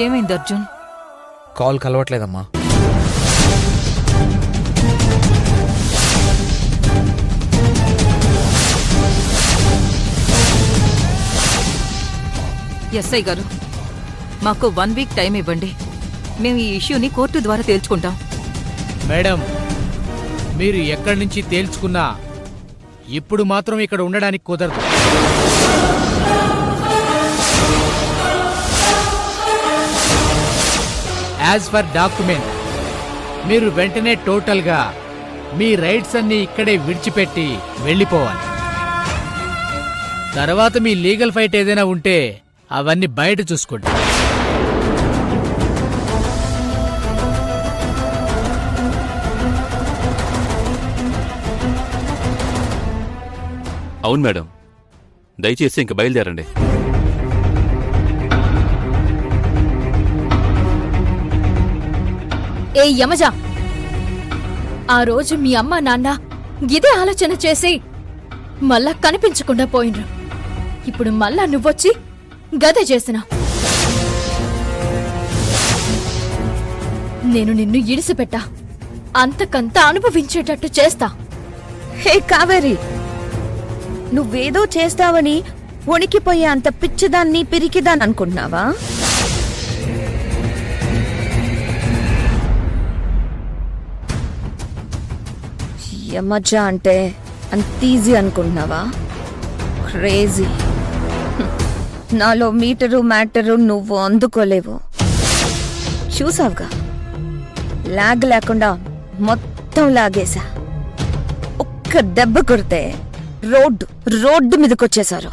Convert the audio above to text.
ఏమైంది Arjun? Call కలవట్లేదమ్మా. SI గారు, మాకు 1 వీక్ టైం ఇవ్వండి. మేము ఈ ఇష్యూని కోర్టు ద్వారా తేల్చుకుంటాం. మేడం, మీరు ఎక్కడి నుంచి తేల్చుకున్నా ఇప్పుడు మాత్రం ఇక్కడ ఉండడానికి కుదరదు. యాజ్ ఫర్ డాక్యుమెంట్ మీరు వెంటనే టోటల్గా మీ రైట్స్ అన్నీ ఇక్కడే విడిచిపెట్టి వెళ్ళిపోవాలి. తర్వాత మీ లీగల్ ఫైట్ ఏదైనా ఉంటే అవన్నీ బయట చూసుకోండి. అవును మేడం, దయచేసి ఇంక బయలుదేరండి. ఏ యమజా, ఆ రోజు మీ అమ్మ నాన్న ఇదే ఆలోచన చేసి మళ్ళా కనిపించకుండా పోయినరు. ఇప్పుడు మళ్ళా నువ్వొచ్చి గదే చేసినా. నేను నిన్ను ఇడిసిపెట్టా, అంతకంతా అనుభవించేటట్టు చేస్తా. హే కావేరి, నువ్వేదో చేస్తావని వణికిపోయే అంత పిచ్చిదాన్ని పిరికిదాన్ని అనుకుంటున్నావా? యమజ అంటే అంత ఈజీ అనుకుంటున్నావా? క్రేజీ. నాలో మీటరు మ్యాటరు నువ్వు అందుకోలేవు. చూసావుగా, లాగ్ లేకుండా మొత్తం లాగేశా. ఒక్క దెబ్బ కొడితే రోడ్డు మీదకొచ్చేశారు.